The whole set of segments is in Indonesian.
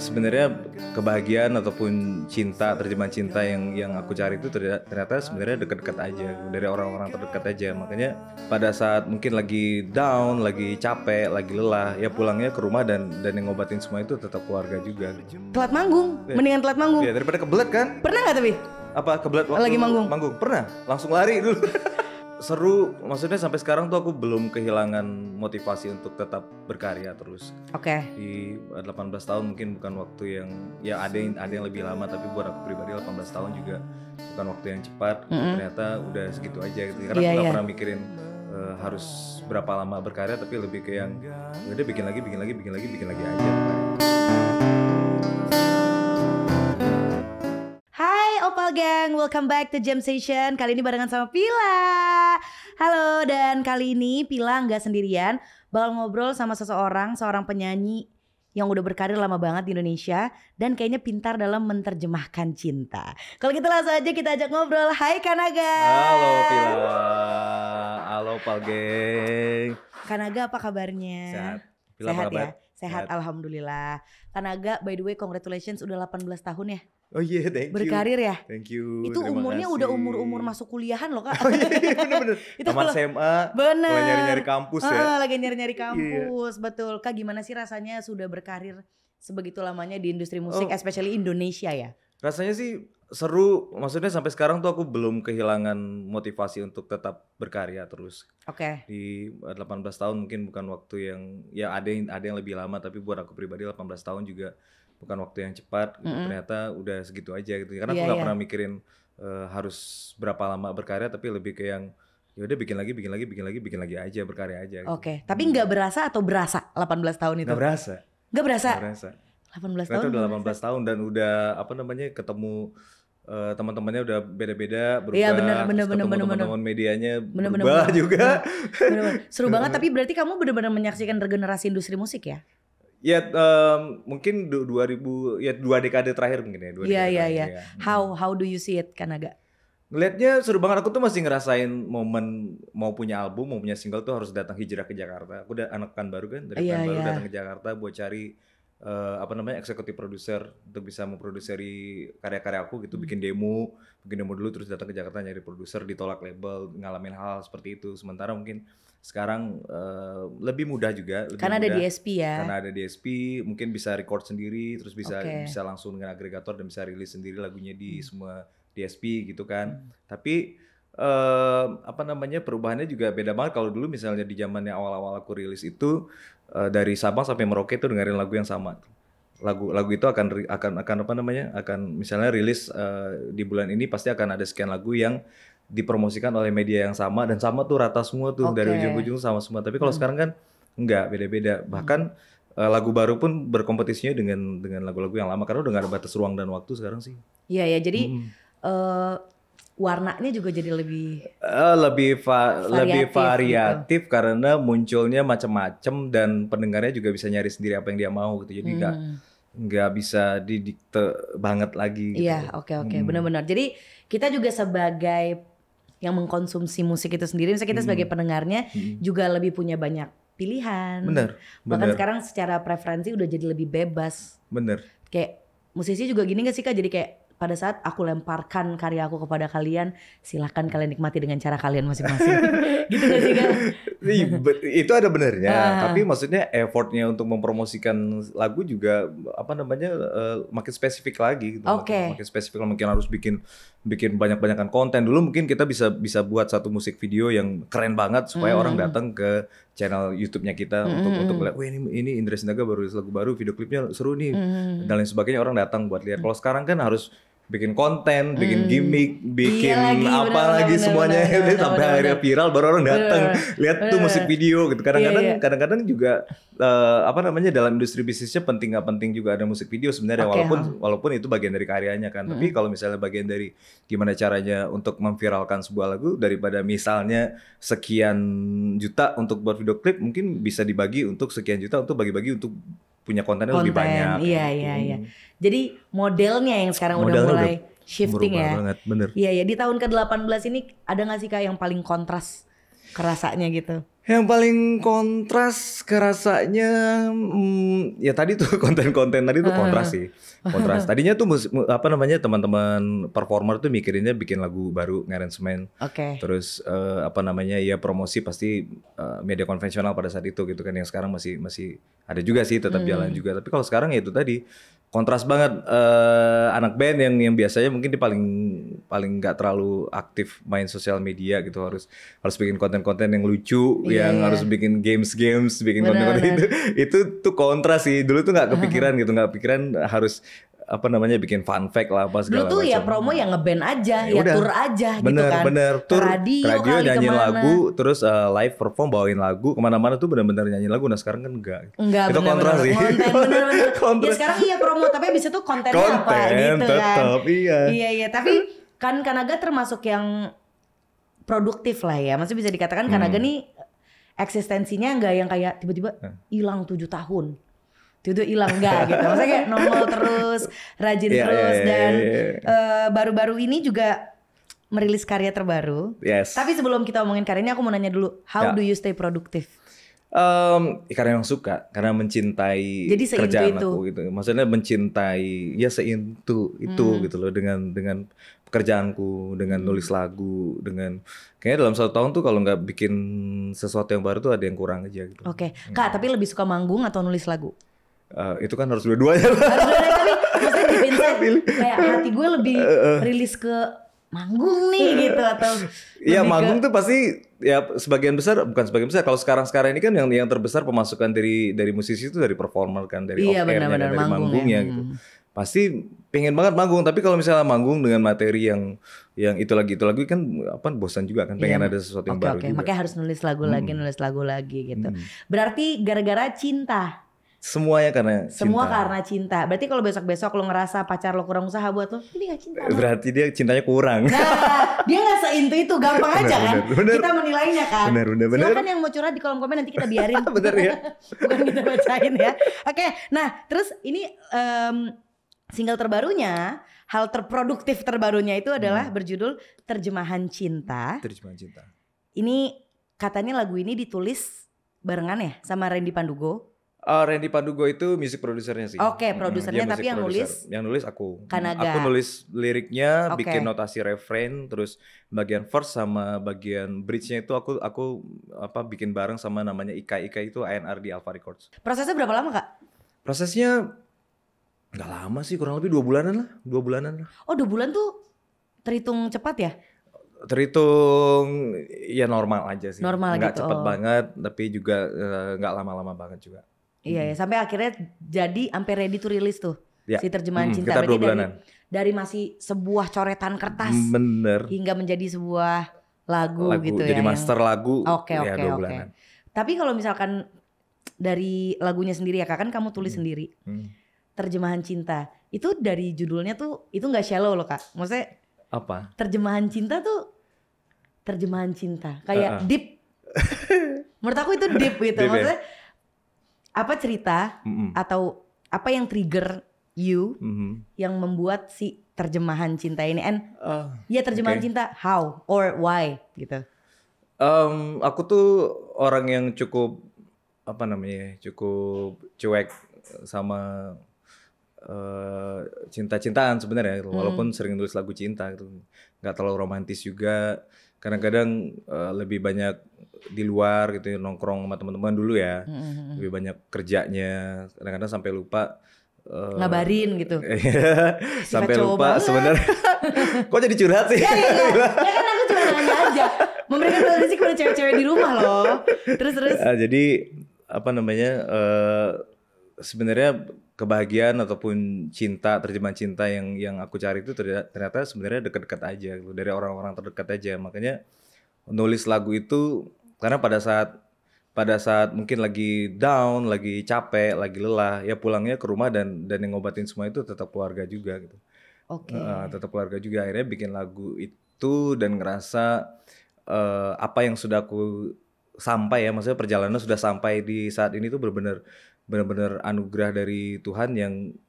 sebenarnya kebahagiaan ataupun cinta, terjemahan cinta yang aku cari itu ternyata sebenarnya dekat-dekat aja dari orang-orang terdekat aja. Makanya pada saat mungkin lagi down, lagi capek, lagi lelah, ya pulangnya ke rumah dan yang ngobatin semua itu tetap keluarga juga. Telat manggung, mendingan telat manggung. Ya daripada kebelet kan? Pernah nggak tapi? Apa kebelet waktu lagi manggung? Pernah, langsung lari dulu. Seru, maksudnya sampai sekarang tuh aku belum kehilangan motivasi untuk tetap berkarya terus. Oke. Di 18 tahun mungkin bukan waktu yang, ya ada yang lebih lama, tapi buat aku pribadi 18 tahun juga bukan waktu yang cepat. Ternyata udah segitu aja gitu. Karena aku gak pernah mikirin harus berapa lama berkarya, tapi lebih ke yang udah bikin lagi aja. Opal Gang, welcome back to Jam Session. Kali ini barengan sama Pila. Halo, dan kali ini Pila nggak sendirian, bakal ngobrol sama seorang penyanyi yang udah berkarir lama banget di Indonesia dan kayaknya pintar dalam menerjemahkan cinta. Kalau gitu langsung aja kita ajak ngobrol. Hai Kanaga. Halo Pila. Halo Opal Gang. Kanaga apa kabarnya? Sehat. Pila Sehat apa kabar? Ya? Sehat, alhamdulillah. Kanaga, by the way, congratulations udah 18 tahun ya. Oh iya, thank you. Berkarir ya? Thank you. Itu umurnya udah umur masuk kuliahan loh Kak. Oh iya, bener-bener. Tamat SMA, bener. mulai nyari-nyari kampus ya. Lagi nyari-nyari kampus, betul. Kak gimana sih rasanya sudah berkarir sebegitu lamanya di industri musik, especially Indonesia ya? Rasanya sih seru, maksudnya sampai sekarang tuh aku belum kehilangan motivasi untuk tetap berkarya terus. Oke. Di 18 tahun mungkin bukan waktu yang, ya ada yang lebih lama, tapi buat aku pribadi 18 tahun juga bukan waktu yang cepat. Ternyata udah segitu aja gitu. Karena aku gak pernah mikirin harus berapa lama berkarya, tapi lebih ke yang ya udah bikin lagi aja, berkarya aja. Gitu. Oke. Tapi nggak berasa atau berasa 18 tahun itu? Nggak berasa. 18 tahun. Ternyata udah 18 tahun dan udah ketemu teman-temannya udah beda-beda, berubah. Iya bener. Teman-teman medianya berubah juga. Bener. Seru banget. Tapi berarti kamu benar-benar menyaksikan regenerasi industri musik ya? Ya mungkin 2000 ya 2 dekade terakhir mungkin ya. Iya. How do you see it Kanaga? Ngelihatnya seru banget. Aku tuh masih ngerasain momen mau punya album, mau punya single tuh harus datang hijrah ke Jakarta. Aku udah anak Pekanbaru kan, dari Pekanbaru datang ke Jakarta buat cari eksekutif produser untuk bisa memproduksi karya-karya aku gitu, bikin demo dulu terus datang ke Jakarta nyari produser, ditolak label, ngalamin hal seperti itu. Sementara mungkin sekarang lebih mudah juga, karena ada DSP ya. Karena ada DSP, mungkin bisa record sendiri, terus bisa langsung dengan agregator dan bisa rilis sendiri lagunya di semua DSP gitu kan. Tapi perubahannya juga beda banget. Kalau dulu misalnya di zamannya awal-awal aku rilis itu dari Sabang sampai Merauke tuh dengerin lagu yang sama. Lagu itu akan misalnya rilis di bulan ini pasti akan ada sekian lagu yang dipromosikan oleh media yang sama dan sama tuh rata semua tuh dari ujung-ujung sama semua. Tapi kalau sekarang kan enggak, beda-beda. Bahkan lagu baru pun berkompetisinya dengan lagu-lagu yang lama karena udah gak ada batas ruang dan waktu sekarang sih. Iya jadi warnanya juga jadi lebih variatif gitu. Karena munculnya macam-macam dan pendengarnya juga bisa nyari sendiri apa yang dia mau gitu. Jadi nggak bisa didikte banget lagi gitu. Iya, oke. Benar-benar. Jadi kita juga sebagai yang mengkonsumsi musik itu sendiri, misalnya kita sebagai pendengarnya juga lebih punya banyak pilihan. Bener. Bahkan sekarang secara preferensi udah jadi lebih bebas. Bener. Kayak musisi juga gini gak sih Kak? Jadi kayak pada saat aku lemparkan karya aku kepada kalian, silahkan kalian nikmati dengan cara kalian masing-masing. Gitu gak sih Kak? Itu ada benernya, tapi maksudnya effortnya untuk mempromosikan lagu juga makin spesifik lagi gitu. Makin spesifik, mungkin harus bikin banyak-banyakan konten. Dulu mungkin kita bisa buat satu musik video yang keren banget supaya orang datang ke channel YouTube-nya kita untuk lihat, wah ini Indra Sinaga baru rilis lagu baru, video klipnya seru nih dan lain sebagainya, orang datang buat lihat. Kalau sekarang kan harus bikin konten, bikin gimmick, bikin lagi semuanya sampai akhirnya viral baru orang datang lihat tuh musik video gitu. Kadang-kadang juga dalam industri bisnisnya penting nggak penting juga ada musik video sebenarnya, walaupun itu bagian dari karyanya kan. Tapi kalau misalnya bagian dari gimana caranya untuk memviralkan sebuah lagu, daripada misalnya sekian juta untuk buat video klip, mungkin bisa dibagi untuk sekian juta untuk bagi-bagi untuk punya kontennya lebih banyak. Iya. Jadi modelnya yang sekarang udah mulai shifting ya. Banget, bener. Iya, di tahun ke-18 ini ada gak sih Kak yang paling kontras kerasanya gitu? Yang paling kontras kerasanya ya tadi tuh konten-konten tadi tuh kontras sih. Kontras. Tadinya tuh apa namanya teman-teman performer tuh mikirinnya bikin lagu baru, ngarrangemen. Terus apa namanya ya promosi pasti media konvensional pada saat itu gitu kan, yang sekarang masih ada juga sih, tetap jalan juga. Tapi kalau sekarang ya itu tadi kontras banget, anak band yang biasanya mungkin dia paling nggak terlalu aktif main sosial media gitu, harus bikin konten-konten yang lucu, yang harus bikin games, bikin konten-konten itu tuh kontras sih. Dulu tuh nggak kepikiran gitu, nggak kepikiran harus apa namanya bikin fun fact lah apa segala macam. Dulu tuh ya promo yang ngeband aja, ya udah, tour aja gitu kan. Bener, tour, radio nyanyiin kemana. lagu, terus live perform bawain lagu kemana-mana tuh bener-bener nyanyiin lagu. Nah sekarang kan enggak. Itu kontras sih. Konten, ya sekarang iya promo, tapi abis itu kontennya apa gitu tetep, kan. Iya, tapi kan Kanaga termasuk yang produktif lah ya. Maksudnya bisa dikatakan Kanaga nih eksistensinya enggak yang kayak tiba-tiba hilang 7 tahun. Itu hilang enggak gitu. Maksudnya kayak nongol terus, rajin terus dan baru-baru ini juga merilis karya terbaru. Tapi sebelum kita omongin karya ini aku mau nanya dulu, how do you stay productive? Karena yang suka, karena mencintai kerjaan aku gitu. Maksudnya mencintai ya seintu itu gitu loh, dengan pekerjaanku, dengan nulis lagu, dengan kayaknya dalam 1 tahun tuh kalau nggak bikin sesuatu yang baru tuh ada yang kurang aja gitu. Kak, tapi lebih suka manggung atau nulis lagu? Itu kan harus dua-duanya. Tapi maksudnya di Vincent kayak hati gue lebih rilis ke manggung nih gitu, atau iya manggung tuh pasti ya bukan sebagian besar. Kalau sekarang ini kan yang terbesar pemasukan dari musisi itu dari performer kan, dari off-airnya, dari manggungnya gitu. Pasti pengen banget manggung, tapi kalau misalnya manggung dengan materi yang itu lagi kan apa bosan juga kan, pengen ada sesuatu yang baru juga. Makanya harus nulis lagu lagi gitu. Berarti gara-gara cinta. Semuanya karena cinta. Berarti kalau besok-besok lo ngerasa pacar lo kurang usaha buat lo, ini gak cinta. Berarti dia cintanya kurang. Nah, dia gak seintu itu, gampang aja kan. Bener. Kita menilainya kan. Bener. Silakan yang mau curhat di kolom komen, nanti kita biarin. Bener ya. Bukan kita bacain ya. Oke, nah terus ini single terbarunya, hal terproduktif terbarunya itu adalah berjudul Terjemahan Cinta. Ini katanya lagu ini ditulis barengan ya sama Randy Pandugo. Randy Pandugo itu music produsernya sih. Produsernya, tapi yang nulis aku. Kanaga. Aku nulis liriknya, bikin notasi refrain, terus bagian verse sama bagian bridge-nya itu aku bikin bareng sama namanya Ika itu A&R di Alpha Records. Prosesnya berapa lama, Kak? Prosesnya nggak lama sih, kurang lebih 2 bulanan lah. 2 bulanan lah. Oh, 2 bulan tuh terhitung cepat ya? Terhitung ya normal aja sih. Normal nggak gitu. Cepat banget, tapi juga nggak lama-lama banget juga. Iya, sampai akhirnya jadi sampai ready to release tuh si Terjemahan Cinta. Kita 2 bulanan. Dari masih sebuah coretan kertas hingga menjadi sebuah lagu gitu jadi ya. Jadi master lagu. Oke. 2 bulanan. Tapi kalau misalkan dari lagunya sendiri ya, Kak, kan kamu tulis sendiri. Terjemahan Cinta. Itu dari judulnya tuh itu enggak shallow loh, Kak. Maksudnya apa? Terjemahan Cinta tuh terjemahan cinta. Kayak deep. Menurut aku itu deep gitu. Maksudnya apa cerita atau apa yang trigger you yang membuat si terjemahan cinta ini terjemahan cinta how or why gitu. Aku tuh orang yang cukup cukup cuek sama cinta-cintaan sebenarnya, walaupun sering nulis lagu cinta gitu, nggak terlalu romantis juga. Kadang-kadang lebih banyak di luar gitu, nongkrong sama teman-teman dulu ya, lebih banyak kerjanya, kadang-kadang sampai lupa ngabarin gitu. Sampai lupa sebenarnya. Kok jadi curhat sih? Ya kan aku cuma nanya aja, memberikan solusi kepada cewek-cewek di rumah loh. Terus. Jadi sebenarnya kebahagiaan ataupun cinta, terjemahan cinta yang aku cari itu ternyata sebenarnya dekat-dekat aja gitu, dari orang-orang terdekat aja. Makanya nulis lagu itu karena pada saat mungkin lagi down, lagi capek, lagi lelah, ya pulangnya ke rumah dan yang ngobatin semua itu tetap keluarga juga gitu. Tetap keluarga juga. Akhirnya bikin lagu itu dan ngerasa apa yang sudah aku sampai ya, maksudnya perjalanan sudah sampai di saat ini tuh benar-benar anugerah dari Tuhan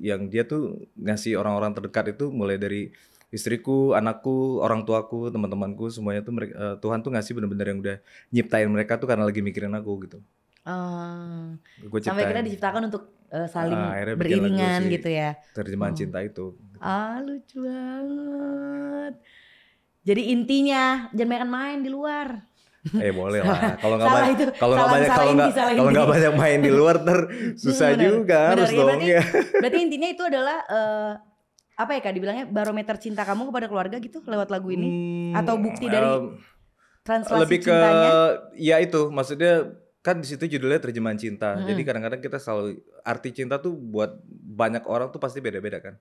yang dia tuh ngasih orang-orang terdekat itu, mulai dari istriku, anakku, orang tuaku, teman-temanku, semuanya tuh Tuhan tuh ngasih bener-bener yang udah nyiptain mereka tuh karena lagi mikirin aku gitu. Gue Sampai kita diciptakan untuk saling beriringan gitu ya. Terjemahan cinta itu. Gitu. Lucu banget. Jadi intinya jangan main di luar. Boleh lah. Kalau nggak banyak main di luar susah juga harus dong ya. Berarti intinya itu adalah apa ya Kak dibilangnya barometer cinta kamu kepada keluarga gitu lewat lagu ini atau bukti dari translasi lebih cintanya? Ya itu maksudnya kan di situ judulnya terjemahan cinta. Jadi kadang-kadang kita selalu arti cinta tuh buat banyak orang tuh pasti beda-beda kan.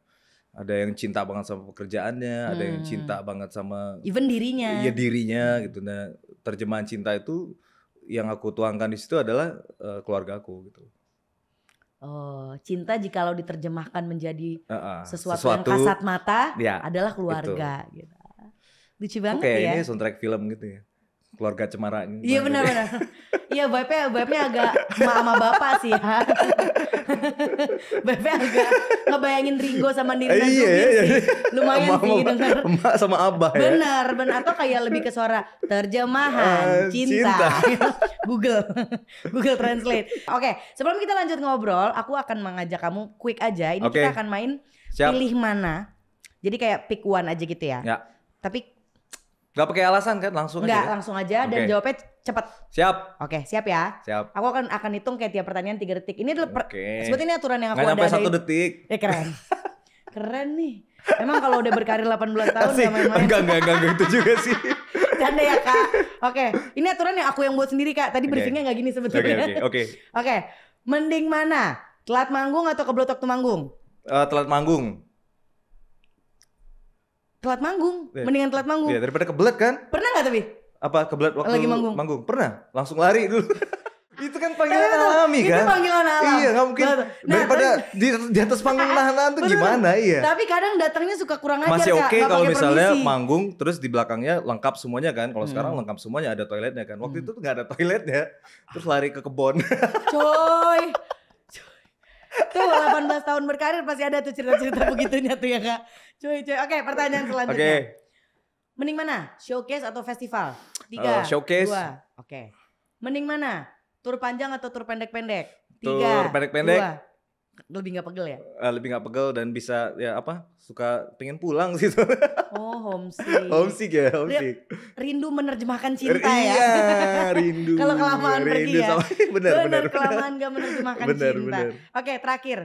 Ada yang cinta banget sama pekerjaannya, ada yang cinta banget sama even dirinya. Iya dirinya gitu. Nah, terjemahan cinta itu yang aku tuangkan di situ adalah keluarga aku gitu. Cinta jikalau diterjemahkan menjadi sesuatu yang kasat mata adalah keluarga gitu. Lucu banget ya. Ini soundtrack film gitu ya. Keluarga Cemara ini. Iya benar-benar. Iya vibe-nya agak emak sama bapak sih ya. Vibe-nya agak ngebayangin Ringo sama Nirina Zubir sih. Lumayan sih denger. Emak sama abah ya. Benar. Atau kayak lebih ke suara terjemahan cinta. Google Translate. Oke, sebelum kita lanjut ngobrol, aku akan mengajak kamu quick aja. Ini kita akan main pilih mana. Jadi kayak pick one aja gitu ya. Tapi gak pakai alasan kan, langsung aja. Enggak, langsung aja dan jawabnya cepet. Siap. Oke, siap ya. Siap. Aku akan hitung kayak tiap pertanyaan 3 detik. Ini adalah sebetulnya ini aturan yang aku ada. Nggak sampai 1 detik. Keren. Keren nih. Emang kalau udah berkarir 18 tahun gak main-main. Enggak gitu juga sih. Canda ya Kak. Oke, ini aturan yang aku yang buat sendiri Kak. Tadi briefingnya gak gini sebetulnya. Oke. Mending mana? Telat manggung atau keblot waktu manggung? Telat manggung. Telat manggung, mendingan telat manggung. Iya, daripada kebelet kan? Pernah gak tapi? Apa kebelet waktu lagi manggung? Pernah, langsung lari dulu. Itu kan panggilan alami kan? Itu panggilan alam. Iya, gak mungkin. Daripada di atas panggung nahan-nahan tuh gimana ya? Tapi kadang datangnya suka kurang ajar. Masih oke kalau misalnya manggung terus di belakangnya lengkap semuanya kan. Kalau sekarang lengkap semuanya, ada toiletnya kan. Waktu itu tuh gak ada toiletnya. Terus lari ke kebon. Coy. Tuh 18 tahun berkarir pasti ada tuh cerita-cerita begitunya tuh ya Kak. Coy. Oke, pertanyaan selanjutnya. Mending mana? Showcase atau festival? 3, showcase. 2. Oke. Mending mana? Tur panjang atau tur pendek-pendek? 3, tur pendek-pendek. 2. Lebih gak pegel ya? Lebih gak pegel dan bisa suka pengen pulang sih. Homesick. Homesick. Rindu menerjemahkan cinta ya. Iya, rindu. Kalau kelamaan pergi ya. Benar. Kelamaan gak menerjemahkan cinta. Benar. Oke, terakhir.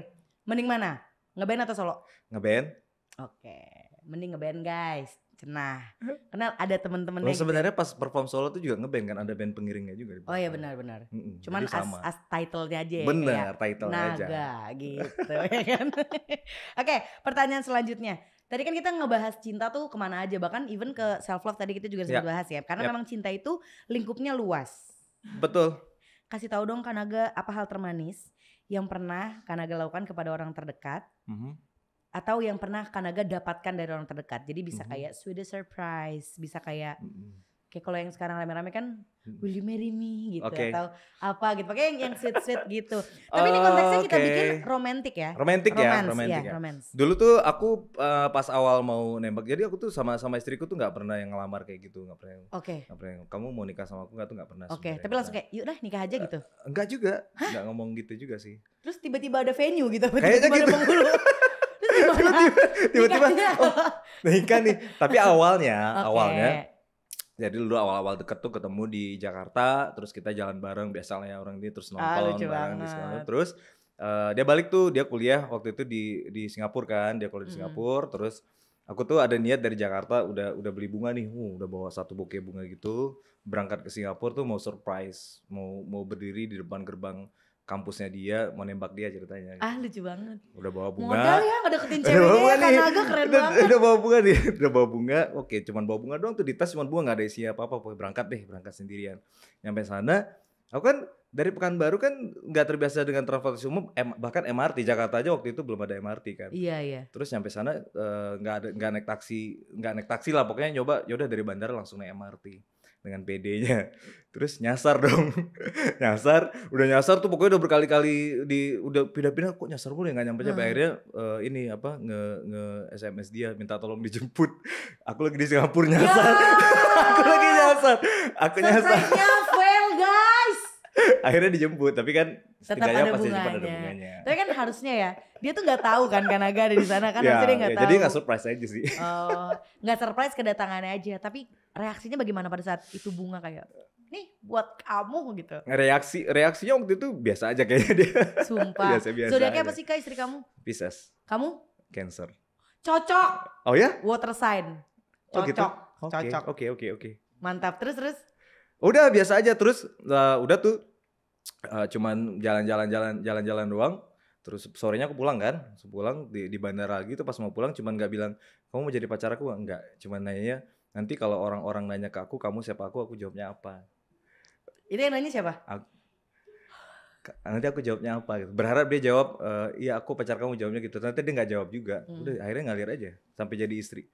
Mending mana? Ngeband atau solo? Ngeband. Oke, mending ngeband guys. Cenah. Karena ada temen-temen yang sebenarnya pas perform solo tuh juga ngeband kan, ada band pengiringnya juga. Oh iya benar. Cuman as title-nya aja ya. Benar, title-nya aja. Naga gitu ya kan. Oke, pertanyaan selanjutnya. Tadi kan kita ngebahas cinta tuh kemana aja, bahkan even ke self love tadi kita juga sempat bahas ya. Karena memang cinta itu lingkupnya luas. Betul. Kasih tahu dong Kanaga, apa hal termanis yang pernah Kanaga lakukan kepada orang terdekat? Atau yang pernah Kanaga dapatkan dari orang terdekat. Jadi bisa kayak sweetest surprise, bisa kayak kalau yang sekarang rame-rame kan will you marry me gitu atau apa gitu. Pakai yang sweet-sweet gitu. Tapi ini konteksnya kita bikin romantis ya. Romantis ya. Dulu tuh aku pas awal mau nembak. Jadi aku tuh sama istriku tuh enggak pernah yang ngelamar kayak gitu, enggak pernah. Enggak pernah. Kamu mau nikah sama aku enggak pernah. Tapi langsung kayak yuk dah nikah aja gitu. Enggak juga. Enggak ngomong gitu juga sih. Terus tiba-tiba ada venue gitu. Kayaknya gitu. Tiba-tiba nikah nih. Tapi awalnya jadi dulu awal-awal deket tuh ketemu di Jakarta, terus kita jalan bareng biasanya orang ini terus nonton bareng di sana. Terus dia balik tuh, dia kuliah waktu itu di Singapura kan, dia kuliah di Singapura. Terus aku tuh ada niat dari Jakarta udah beli bunga nih, udah bawa 1 bouquet bunga gitu, berangkat ke Singapura tuh mau surprise, mau berdiri di depan gerbang kampusnya dia, mau nembak dia ceritanya. Lucu banget. Udah bawa bunga. Modal ya ngedeketin ceweknya ya, Kanaga keren banget. Udah bawa bunga nih, udah bawa bunga. Oke, cuman bawa bunga doang tuh, di tas cuman bunga, gak ada isinya apa-apa. Pokoknya berangkat sendirian. Nyampe sana, aku kan dari Pekanbaru kan gak terbiasa dengan transportasi umum, bahkan MRT. Jakarta aja waktu itu belum ada MRT kan. Iya. Terus nyampe sana gak naik taksi lah. Pokoknya nyoba, yaudah dari bandara langsung naik MRT. dengan PD-nya. Terus nyasar dong. Udah nyasar tuh pokoknya udah berkali-kali udah pindah-pindah kok nyasar mulu ya nggak nyampe. Akhirnya ini apa nge SMS dia minta tolong dijemput. Aku lagi di Singapura nyasar. Aku lagi nyasar. Aku nyasar. Fail guys. Akhirnya dijemput, tapi kan tetap setidaknya ada pasti bunganya. ada bunganya. Tapi kan harusnya ya, dia tuh nggak tahu kan Kanaga ada di sana kan, Ya, harusnya dia nggak tahu. jadi nggak surprise aja sih. Oh, nggak surprise kedatangannya aja, tapi reaksinya bagaimana pada saat itu bunga kayak, nih buat kamu gitu. Reaksinya waktu itu biasa aja kayaknya dia. Sumpah. biasa Zodiaknya aja. apa sih Kak istri kamu? Pisces. Kamu? Cancer. Cocok. Oh ya? Water sign. Oh gitu? Cocok. Cocok. Oke. Mantap. Terus. Udah biasa aja terus udah tuh cuman jalan-jalan doang. Terus sorenya aku pulang kan, pulang di bandara gitu pas mau pulang cuman nggak bilang kamu mau jadi pacar aku enggak, cuman nanya nanti kalau orang-orang nanya ke aku kamu siapa aku jawabnya apa. Itu yang nanya siapa? Nanti aku jawabnya apa gitu. Berharap dia jawab iya aku pacar kamu, jawabnya gitu. Nanti dia nggak jawab juga. Udah akhirnya ngalir aja sampai jadi istri.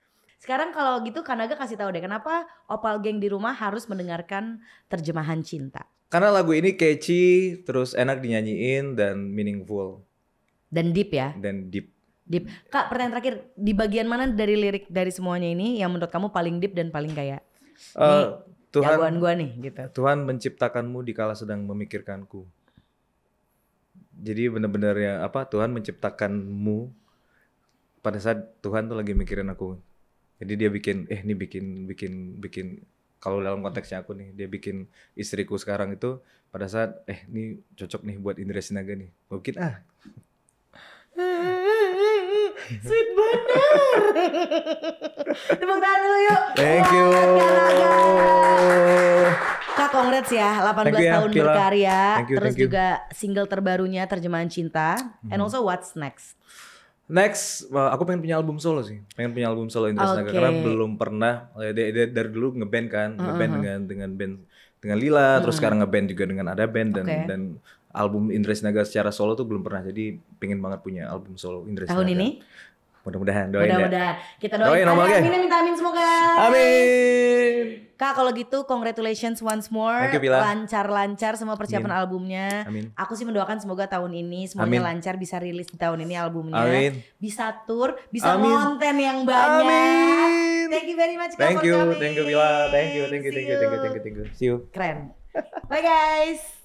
Sekarang kalau gitu Kanaga kasih tahu deh kenapa Opal Gang di rumah harus mendengarkan terjemahan cinta. Karena lagu ini catchy, terus enak dinyanyiin dan meaningful. Dan deep ya? Dan deep. Deep. Kak, pertanyaan terakhir, di bagian mana dari lirik dari semuanya ini yang menurut kamu paling deep dan paling kayak Tuhan, jagoan gua nih gitu. Tuhan menciptakanmu dikala sedang memikirkanku. Jadi benar-benar ya apa, Tuhan menciptakanmu pada saat Tuhan tuh lagi mikirin aku. Jadi dia bikin bikin kalau dalam konteksnya aku nih, dia bikin istriku sekarang itu pada saat ini cocok nih buat Indra Sinaga nih. Mungkin Sweet bener. Tepuk tangan dulu yuk. Thank you. Kak, congrats ya 18 ya, tahun Pila. berkarya. Thank you. Juga single terbarunya terjemahan cinta. And also what's next? Next, aku pengen punya album solo sih. Pengen punya album solo Indra Sinaga karena belum pernah. Dia dari dulu ngeband kan, ngeband dengan Lila, terus sekarang ngeband juga dengan ada band dan album Indra Sinaga secara solo tuh belum pernah. Jadi pengen banget punya album solo Indra Sinaga. Tahun ini? Mudah-mudahan doain ya. Mudah-mudahan. Kita doain. Amin semoga. Amin. Kak, kalau gitu congratulations once more. Thank you, Pila. Lancar-lancar semua persiapan albumnya. Amin. Aku sih mendoakan semoga tahun ini semuanya lancar, bisa rilis di tahun ini albumnya. Amin. Bisa tour, bisa konten yang banyak. Amin. Thank you very much Kak Thank for you, coming. Pila. Thank you. See you. See you. Keren. Bye guys.